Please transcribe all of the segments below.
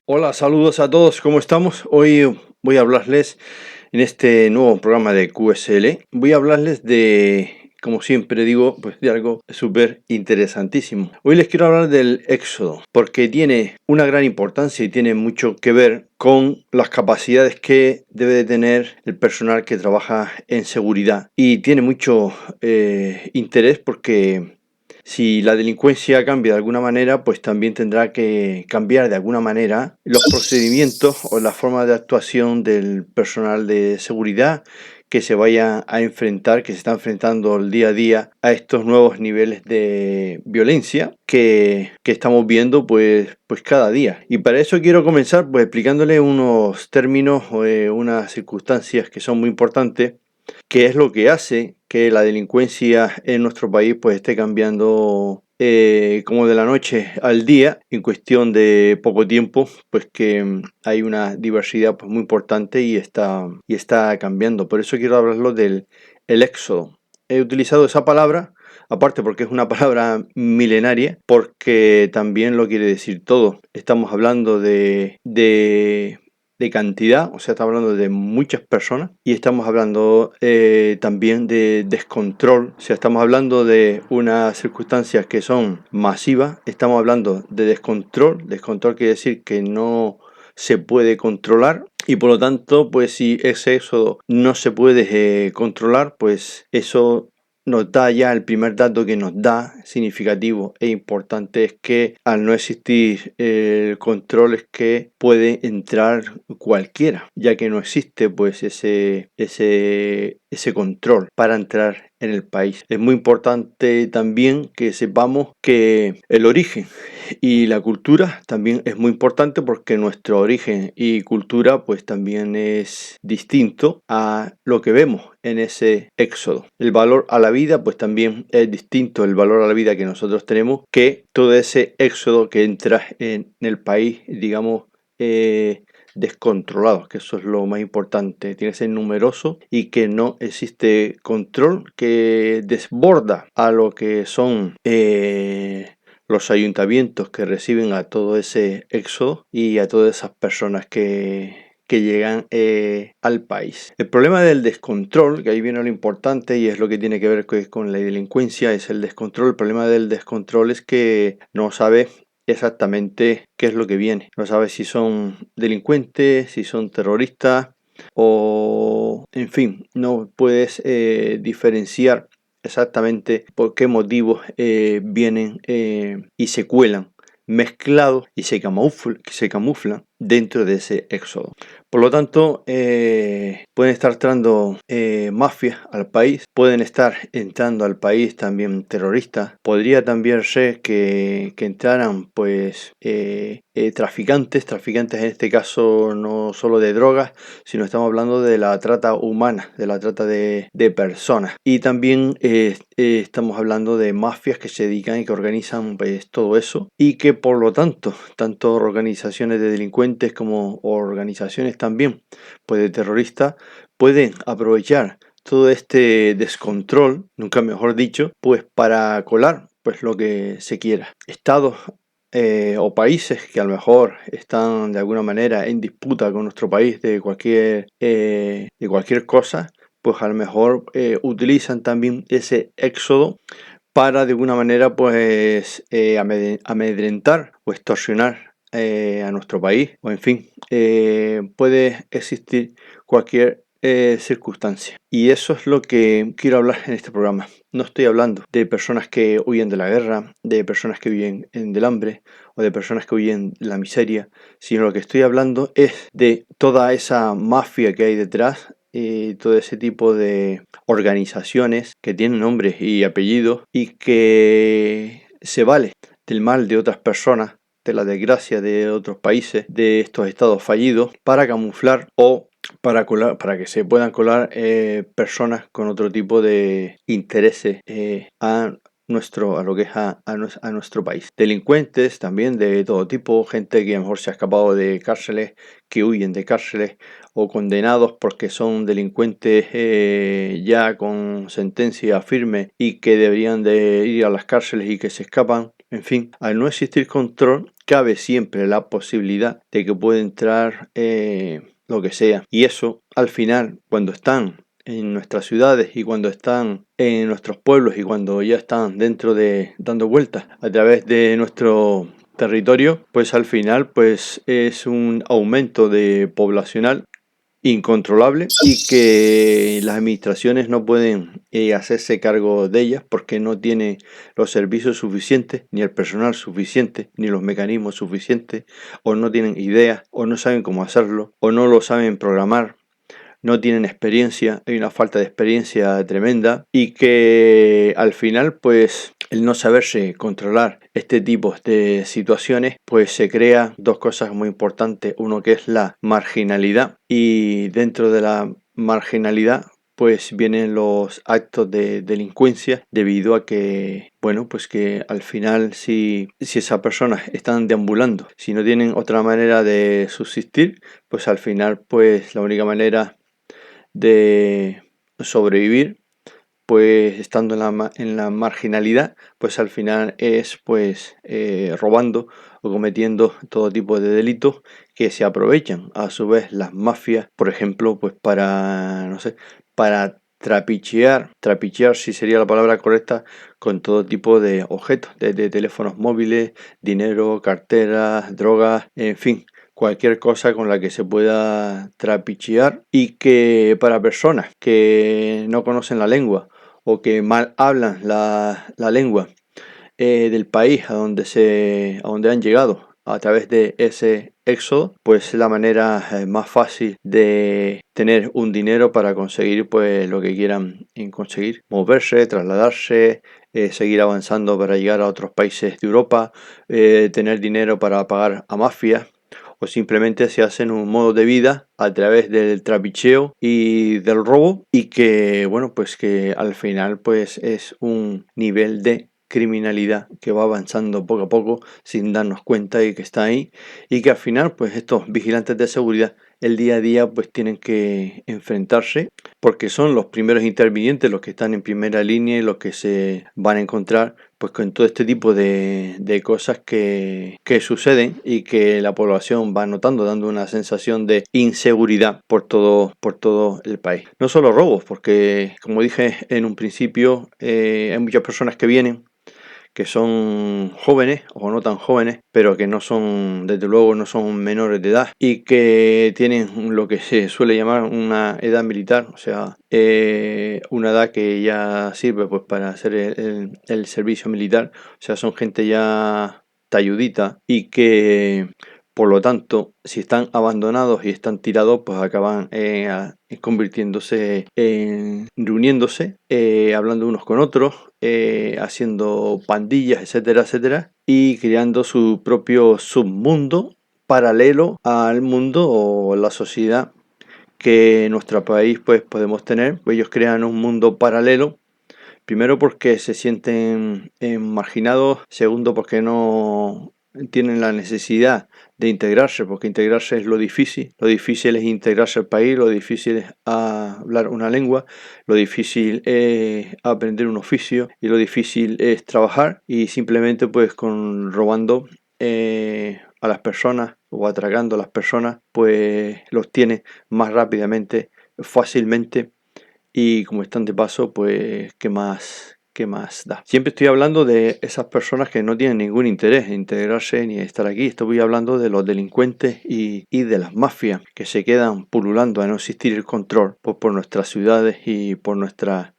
Hola, saludos a todos, ¿cómo estamos? Hoy voy a hablarles en este nuevo programa de QSL. Voy a hablarles de, como siempre digo, pues de algo súper interesantísimo. Hoy les quiero hablar del éxodo, porque tiene una gran importancia y tiene mucho que ver con las capacidades que debe de tener el personal que trabaja en seguridad. Y tiene mucho interés porque si la delincuencia cambia de alguna manera, pues también tendrá que cambiar de alguna manera los procedimientos o la forma de actuación del personal de seguridad que se vaya a enfrentar, que se está enfrentando el día a día a estos nuevos niveles de violencia que estamos viendo pues cada día. Y para eso quiero comenzar pues explicándole unos términos o unas circunstancias que son muy importantes, qué es lo que hace que la delincuencia en nuestro país pues esté cambiando como de la noche al día en cuestión de poco tiempo, pues que hay una diversidad pues muy importante y está cambiando. Por eso quiero hablarlo del el éxodo. He utilizado esa palabra, aparte porque es una palabra milenaria, porque también lo quiere decir todo. Estamos hablando de cantidad, o sea, estamos hablando de muchas personas y estamos hablando también de descontrol, o sea, estamos hablando de unas circunstancias que son masivas, estamos hablando de descontrol. Descontrol quiere decir que no se puede controlar y por lo tanto, pues si ese éxodo no se puede controlar, pues eso nos da ya el primer dato que nos da significativo e importante, es que al no existir el control es que puede entrar cualquiera, ya que no existe pues ese control para entrar en el país. Es muy importante también que sepamos que el origen y la cultura también es muy importante, porque nuestro origen y cultura pues también es distinto a lo que vemos en ese éxodo. El valor a la vida pues también es distinto, el valor a la vida que nosotros tenemos, que todo ese éxodo que entra en el país, digamos, descontrolados, que eso es lo más importante. Tiene que ser numeroso y que no existe control, que desborda a lo que son los ayuntamientos que reciben a todo ese éxodo y a todas esas personas que llegan al país. El problema del descontrol, que ahí viene lo importante y es lo que tiene que ver con la delincuencia, es el descontrol. El problema del descontrol es que no sabes exactamente qué es lo que viene. No sabes si son delincuentes, si son terroristas o, en fin, no puedes diferenciar exactamente por qué motivos vienen y se cuelan mezclados y se camuflan dentro de ese éxodo. Por lo tanto, pueden estar entrando mafias al país, pueden estar entrando al país también terroristas. Podría también ser que entraran pues traficantes en este caso no solo de drogas, sino estamos hablando de la trata humana, de la trata de personas. Y también estamos hablando de mafias que se dedican y que organizan pues todo eso, y que por lo tanto, tanto organizaciones de delincuentes como organizaciones también pues de terroristas pueden aprovechar todo este descontrol, nunca mejor dicho, pues para colar pues lo que se quiera. Estados o países que a lo mejor están de alguna manera en disputa con nuestro país de cualquier cosa, pues a lo mejor utilizan también ese éxodo para de alguna manera pues amedrentar o extorsionar a nuestro país, o en fin, puede existir cualquier circunstancia. Y eso es lo que quiero hablar en este programa. No estoy hablando de personas que huyen de la guerra, de personas que huyen del hambre o de personas que huyen de la miseria, sino lo que estoy hablando es de toda esa mafia que hay detrás y todo ese tipo de organizaciones que tienen nombres y apellidos y que se vale del mal de otras personas, de la desgracia de otros países, de estos estados fallidos, para camuflar o para colar, para que se puedan colar personas con otro tipo de intereses a lo que es a nuestro país. Delincuentes también de todo tipo, gente que a lo mejor se ha escapado de cárceles, que huyen de cárceles, o condenados porque son delincuentes ya con sentencia firme y que deberían de ir a las cárceles y que se escapan. En fin, al no existir control, cabe siempre la posibilidad de que puede entrar lo que sea. Y eso, al final, cuando están en nuestras ciudades y cuando están en nuestros pueblos y cuando ya están dentro de dando vueltas a través de nuestro territorio, pues al final pues es un aumento de poblacional incontrolable y que las administraciones no pueden hacerse cargo de ellas porque no tienen los servicios suficientes, ni el personal suficiente, ni los mecanismos suficientes, o no tienen ideas, o no saben cómo hacerlo, o no lo saben programar, no tienen experiencia, hay una falta de experiencia tremenda y que al final pues el no saberse controlar este tipo de situaciones pues se crea dos cosas muy importantes, uno que es la marginalidad y dentro de la marginalidad pues vienen los actos de delincuencia debido a que, bueno, pues que al final si esas personas están deambulando, si no tienen otra manera de subsistir, pues al final pues la única manera de sobrevivir, pues estando en la marginalidad, pues al final es pues robando o cometiendo todo tipo de delitos que se aprovechan a su vez las mafias, por ejemplo, pues para, no sé, para trapichear si sería la palabra correcta, con todo tipo de objetos, desde teléfonos móviles, dinero, carteras, drogas, en fin, cualquier cosa con la que se pueda trapichear y que para personas que no conocen la lengua o que mal hablan la lengua del país a donde han llegado a través de ese éxodo, pues es la manera más fácil de tener un dinero para conseguir pues lo que quieran conseguir, moverse, trasladarse, seguir avanzando para llegar a otros países de Europa, tener dinero para pagar a mafias o simplemente se hacen un modo de vida a través del trapicheo y del robo y que bueno pues que al final pues es un nivel de criminalidad que va avanzando poco a poco sin darnos cuenta y que está ahí y que al final pues estos vigilantes de seguridad el día a día pues tienen que enfrentarse porque son los primeros intervinientes los que están en primera línea y los que se van a encontrar pues con todo este tipo de cosas que suceden y que la población va notando, dando una sensación de inseguridad por todo el país. No solo robos, porque como dije en un principio, hay muchas personas que vienen que son jóvenes o no tan jóvenes, pero que no son, desde luego, no son menores de edad y que tienen lo que se suele llamar una edad militar, o sea, una edad que ya sirve pues para hacer el servicio militar, o sea, son gente ya talludita y que por lo tanto, si están abandonados y están tirados, pues acaban convirtiéndose en reuniéndose, hablando unos con otros, haciendo pandillas, etcétera, etcétera, y creando su propio submundo paralelo al mundo o la sociedad que en nuestro país pues podemos tener. Ellos crean un mundo paralelo. Primero porque se sienten marginados, segundo porque no tienen la necesidad de integrarse, porque integrarse es lo difícil es integrarse al país, lo difícil es hablar una lengua, lo difícil es aprender un oficio y lo difícil es trabajar y simplemente pues con robando a las personas o atracando a las personas pues los tiene más rápidamente, fácilmente y como están de paso, pues, qué más da? Siempre estoy hablando de esas personas que no tienen ningún interés en integrarse ni estar aquí. Estoy hablando de los delincuentes y de las mafias que se quedan pululando a no existir el control pues, por nuestras ciudades y por nuestras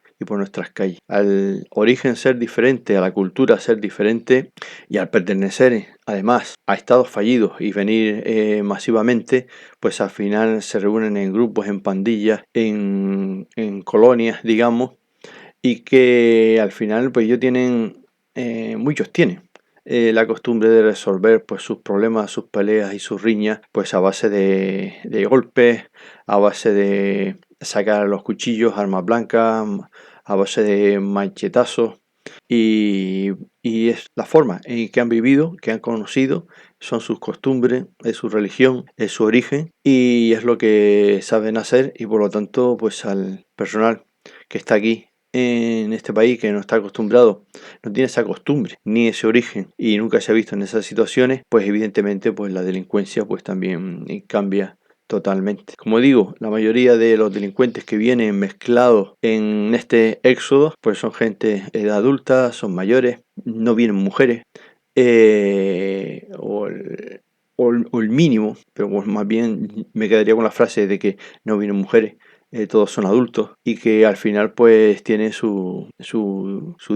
calles. Al origen ser diferente, a la cultura ser diferente y al pertenecer además a estados fallidos y venir masivamente, pues al final se reúnen en grupos, en pandillas, en colonias, digamos, y que al final pues ellos tienen, muchos tienen. La costumbre de resolver pues sus problemas, sus peleas y sus riñas pues a base de golpes, a base de sacar los cuchillos, armas blancas, a base de machetazos y es la forma en que han vivido, que han conocido, son sus costumbres, es su religión, es su origen y es lo que saben hacer y por lo tanto pues al personal que está aquí en este país que no está acostumbrado, no tiene esa costumbre ni ese origen y nunca se ha visto en esas situaciones, pues evidentemente pues la delincuencia pues también cambia totalmente. Como digo, la mayoría de los delincuentes que vienen mezclados en este éxodo, pues son gente edad adulta, son mayores, no vienen mujeres, o el mínimo, pero pues más bien me quedaría con la frase de que no vienen mujeres. Todos son adultos y que al final pues tienen su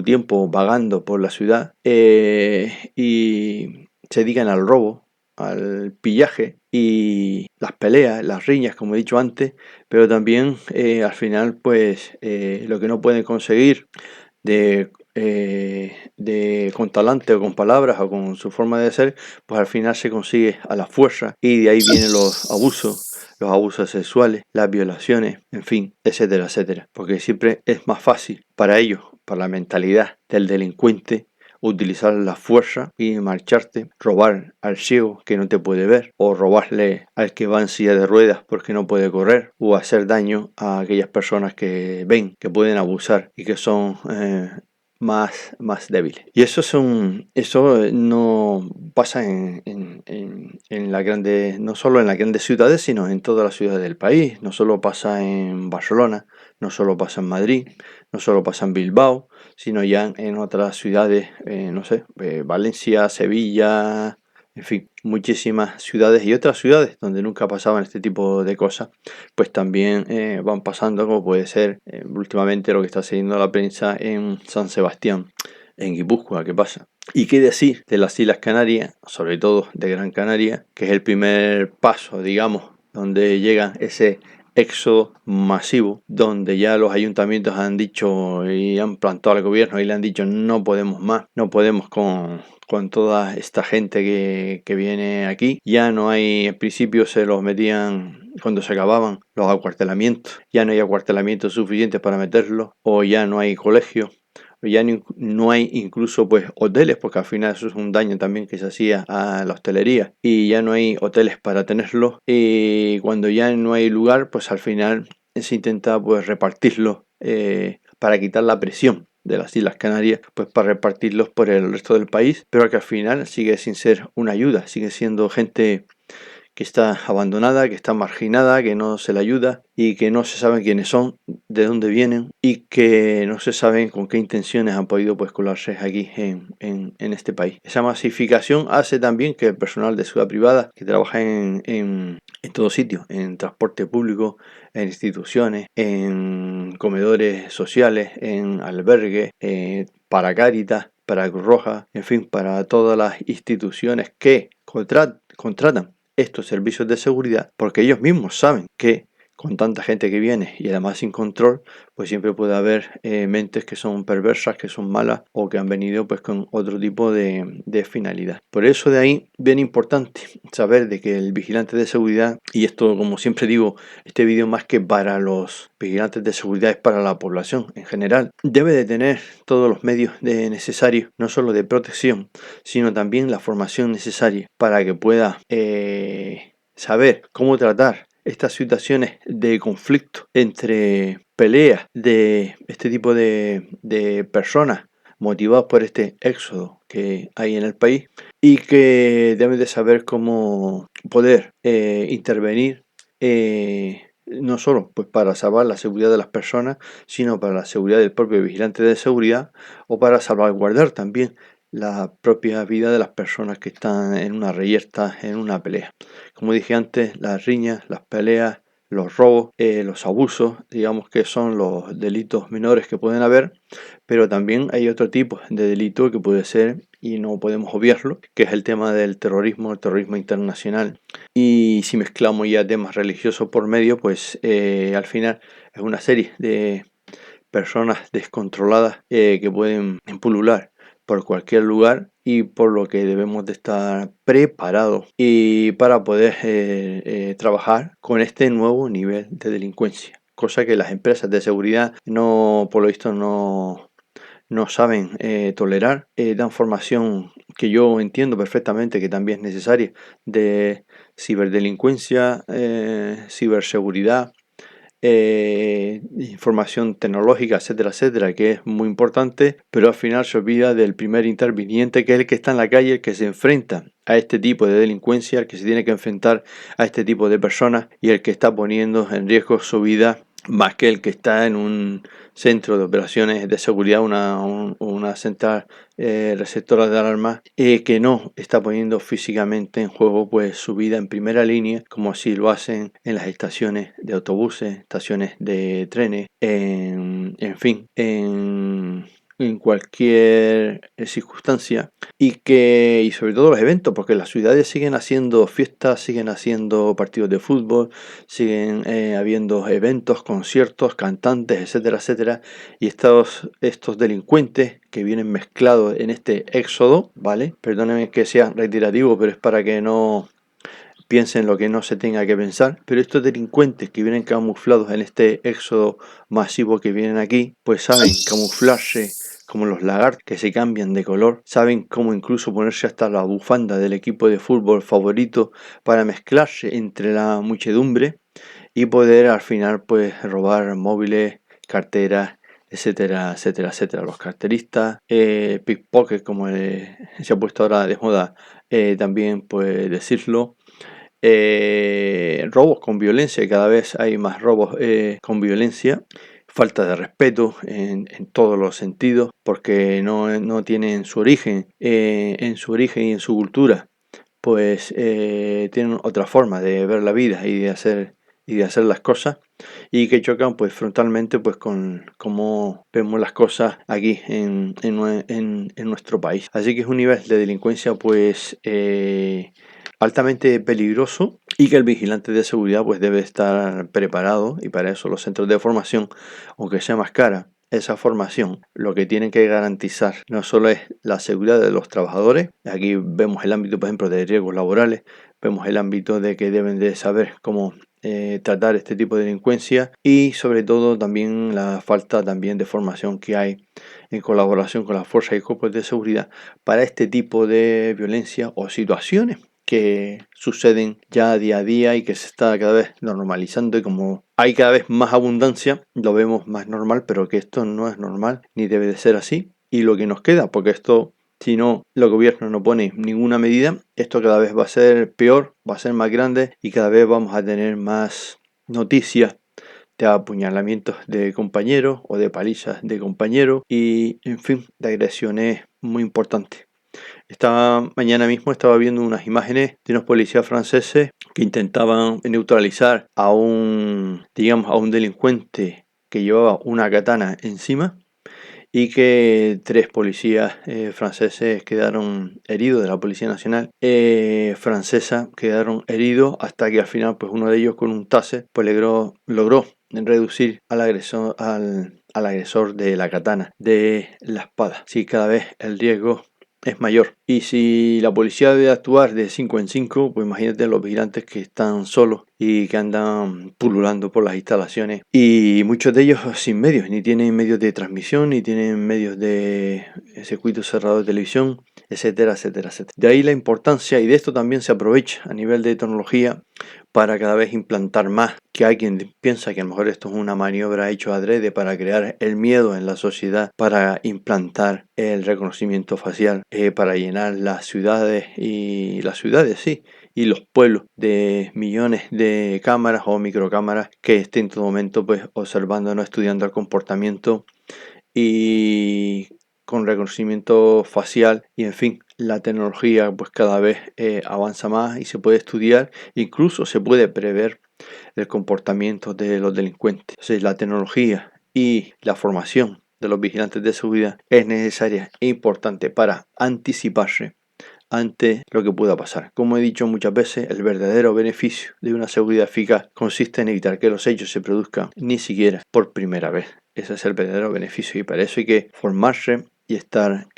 tiempo vagando por la ciudad y se dedican al robo, al pillaje y las peleas, las riñas, como he dicho antes, pero también al final pues lo que no pueden conseguir con talante o con palabras o con su forma de ser, pues al final se consigue a la fuerza y de ahí vienen los abusos sexuales, las violaciones, en fin, etcétera, etcétera. Porque siempre es más fácil para ellos, para la mentalidad del delincuente, utilizar la fuerza y marcharte, robar al ciego que no te puede ver, o robarle al que va en silla de ruedas porque no puede correr, o hacer daño a aquellas personas que ven, que pueden abusar y que son más débiles. Y eso no pasa en las grandes, no solo en las grandes ciudades, sino en todas las ciudades del país. No solo pasa en Barcelona, no solo pasa en Madrid, no solo pasa en Bilbao, sino ya en otras ciudades, no sé, Valencia, Sevilla, en fin, muchísimas ciudades y otras ciudades donde nunca pasaban este tipo de cosas, pues también van pasando, como puede ser últimamente lo que está siguiendo la prensa en San Sebastián, en Guipúzcoa, ¿qué pasa? Y qué decir de las Islas Canarias, sobre todo de Gran Canaria, que es el primer paso, digamos, donde llega ese éxodo masivo, donde ya los ayuntamientos han dicho y han plantado al gobierno y le han dicho no podemos más, no podemos con toda esta gente que viene aquí. Ya no hay, en principio se los metían cuando se acababan los acuartelamientos, ya no hay acuartelamientos suficientes para meterlos, o ya no hay colegios, ya no hay incluso pues hoteles, porque al final eso es un daño también que se hacía a la hostelería, y ya no hay hoteles para tenerlos, y cuando ya no hay lugar pues al final se intenta pues repartirlos para quitar la presión de las Islas Canarias, pues para repartirlos por el resto del país, pero que al final sigue sin ser una ayuda, sigue siendo gente que está abandonada, que está marginada, que no se le ayuda y que no se saben quiénes son, de dónde vienen y que no se saben con qué intenciones han podido pues colarse aquí en este país. Esa masificación hace también que el personal de seguridad privada que trabaja en todo sitio, en transporte público, en instituciones, en comedores sociales, en albergues, para Cáritas, para Cruz Roja, en fin, para todas las instituciones que contratan estos servicios de seguridad, porque ellos mismos saben que con tanta gente que viene y además sin control, pues siempre puede haber mentes que son perversas, que son malas o que han venido pues con otro tipo de finalidad. Por eso de ahí bien importante saber de que el vigilante de seguridad, y esto como siempre digo, este vídeo más que para los vigilantes de seguridad es para la población en general, debe de tener todos los medios necesarios, no solo de protección, sino también la formación necesaria para que pueda saber cómo tratar estas situaciones de conflicto entre peleas de este tipo de personas motivados por este éxodo que hay en el país y que deben de saber cómo poder intervenir no solo pues para salvar la seguridad de las personas, sino para la seguridad del propio vigilante de seguridad o para salvaguardar también la propia vida de las personas que están en una reyerta, en una pelea. Como dije antes, las riñas, las peleas, los robos, los abusos, digamos que son los delitos menores que pueden haber, pero también hay otro tipo de delito que puede ser, y no podemos obviarlo, que es el tema del terrorismo, el terrorismo internacional. Y si mezclamos ya temas religiosos por medio, pues al final es una serie de personas descontroladas que pueden pulular por cualquier lugar y por lo que debemos de estar preparados y para poder trabajar con este nuevo nivel de delincuencia, cosa que las empresas de seguridad no, por lo visto, no no saben tolerar, dan formación que yo entiendo perfectamente que también es necesaria, de ciberdelincuencia, ciberseguridad, información tecnológica, etcétera, etcétera, que es muy importante, pero al final se olvida del primer interviniente, que es el que está en la calle, el que se enfrenta a este tipo de delincuencia, el que se tiene que enfrentar a este tipo de personas y el que está poniendo en riesgo su vida más que el que está en un centro de operaciones de seguridad, una central receptora de alarmas, que no está poniendo físicamente en juego pues su vida en primera línea, como así lo hacen en las estaciones de autobuses, estaciones de trenes, en fin, en cualquier circunstancia, y sobre todo los eventos, porque las ciudades siguen haciendo fiestas, siguen haciendo partidos de fútbol, siguen habiendo eventos, conciertos, cantantes, etcétera, etcétera, y estos delincuentes que vienen mezclados en este éxodo, ¿vale? Perdónenme que sea reiterativo, pero es para que no piensen lo que no se tenga que pensar, pero estos delincuentes que vienen camuflados en este éxodo masivo que vienen aquí, pues saben camuflarse como los lagartos que se cambian de color, saben cómo incluso ponerse hasta la bufanda del equipo de fútbol favorito para mezclarse entre la muchedumbre y poder al final pues robar móviles, carteras, etcétera, etcétera, etcétera. Los carteristas, pickpocket como se ha puesto ahora de moda, también pues decirlo, robos con violencia, y cada vez hay más robos con violencia, falta de respeto en todos los sentidos, porque no tienen su origen, en su origen y en su cultura, pues tienen otra forma de ver la vida y de hacer las cosas, y que chocan pues frontalmente pues con cómo vemos las cosas aquí en nuestro país. Así que es un nivel de delincuencia pues altamente peligroso, y que el vigilante de seguridad pues debe estar preparado, y para eso los centros de formación, aunque sea más cara esa formación, lo que tienen que garantizar no solo es la seguridad de los trabajadores. Aquí vemos el ámbito, por ejemplo, de riesgos laborales, vemos el ámbito de que deben de saber cómo tratar este tipo de delincuencia, y sobre todo también la falta también de formación que hay en colaboración con las fuerzas y cuerpos de seguridad para este tipo de violencia o situaciones que suceden ya día a día y que se está cada vez normalizando, y como hay cada vez más abundancia lo vemos más normal, pero que esto no es normal ni debe de ser así. Y lo que nos queda, porque esto, si no, el gobierno no pone ninguna medida, esto cada vez va a ser peor, va a ser más grande, y cada vez vamos a tener más noticias de apuñalamientos de compañeros o de palizas de compañeros, y en fin, de agresiones muy importantes. Esta mañana mismo estaba viendo unas imágenes de unos policías franceses que intentaban neutralizar a a un delincuente que llevaba una katana encima, y que 3 policías franceses quedaron heridos, de la Policía Nacional francesa, quedaron heridos, hasta que al final pues uno de ellos con un taser pues logró reducir al agresor de la katana, de la espada. Sí, cada vez el riesgo es mayor. Y si la policía debe actuar de 5 en 5, pues imagínate los vigilantes que están solos y que andan pululando por las instalaciones, y muchos de ellos sin medios, ni tienen medios de transmisión, ni tienen medios de circuito cerrado de televisión, etcétera, etcétera, etcétera. De ahí la importancia, y de esto también se aprovecha a nivel de tecnología para cada vez implantar más, que hay quien piensa que a lo mejor esto es una maniobra hecho adrede para crear el miedo en la sociedad, para implantar el reconocimiento facial, para llenar las ciudades, sí, y los pueblos de millones de cámaras o microcámaras que estén en todo momento pues observando, estudiando el comportamiento, y con reconocimiento facial, y en fin, la tecnología pues cada vez avanza más y se puede estudiar, incluso se puede prever el comportamiento de los delincuentes. Entonces, la tecnología y la formación de los vigilantes de seguridad es necesaria e importante para anticiparse ante lo que pueda pasar. Como he dicho muchas veces, el verdadero beneficio de una seguridad eficaz consiste en evitar que los hechos se produzcan ni siquiera por primera vez. Ese es el verdadero beneficio, y para eso hay que formarse y estar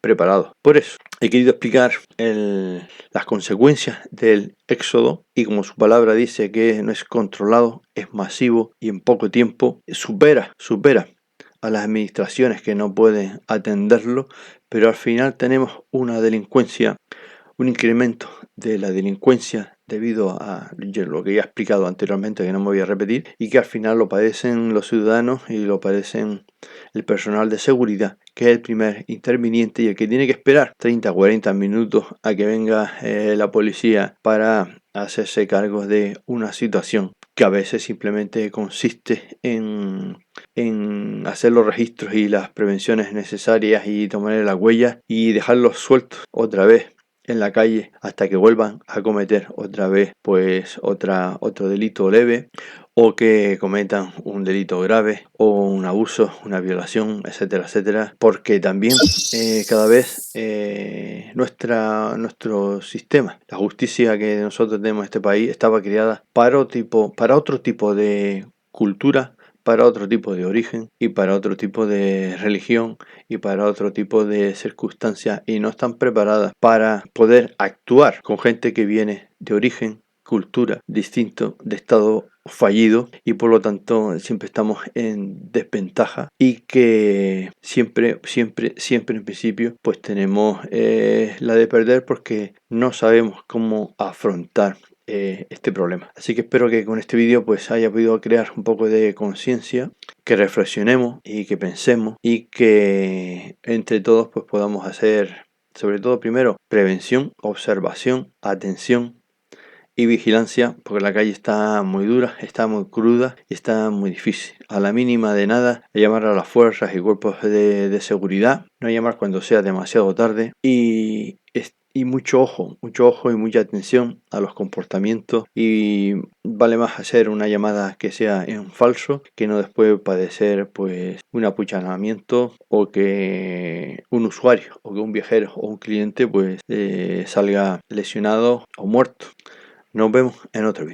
preparado. Por eso he querido explicar las consecuencias del éxodo, y como su palabra dice que no es controlado, es masivo, y en poco tiempo supera a las administraciones que no pueden atenderlo, pero al final tenemos una delincuencia, un incremento de la delincuencia debido a lo que ya he explicado anteriormente, que no me voy a repetir, y que al final lo padecen los ciudadanos y lo padecen el personal de seguridad, que es el primer interviniente y el que tiene que esperar 30 o 40 minutos a que venga la policía para hacerse cargo de una situación que a veces simplemente consiste en hacer los registros y las prevenciones necesarias y tomar las huellas y dejarlos sueltos otra vez en la calle hasta que vuelvan a cometer otra vez pues otro delito leve, o que cometan un delito grave o un abuso, una violación, etcétera, etcétera, porque también cada vez nuestro sistema, la justicia que nosotros tenemos en este país, estaba creada para otro tipo de cultura, para otro tipo de origen y para otro tipo de religión y para otro tipo de circunstancias, y no están preparadas para poder actuar con gente que viene de origen, cultura distinto, de estado fallido, y por lo tanto siempre estamos en desventaja, y que siempre en principio pues tenemos la de perder porque no sabemos cómo afrontar este problema. Así que espero que con este vídeo pues haya podido crear un poco de conciencia, que reflexionemos y que pensemos y que entre todos pues podamos hacer, sobre todo primero, prevención, observación, atención y vigilancia, porque la calle está muy dura, está muy cruda y está muy difícil. A la mínima de nada, llamar a las fuerzas y cuerpos de seguridad, no llamar cuando sea demasiado tarde, y mucho ojo y mucha atención a los comportamientos, y vale más hacer una llamada que sea en falso que no después padecer pues un apuchalamiento, o que un usuario o que un viajero o un cliente pues salga lesionado o muerto. Nos vemos en otro vídeo.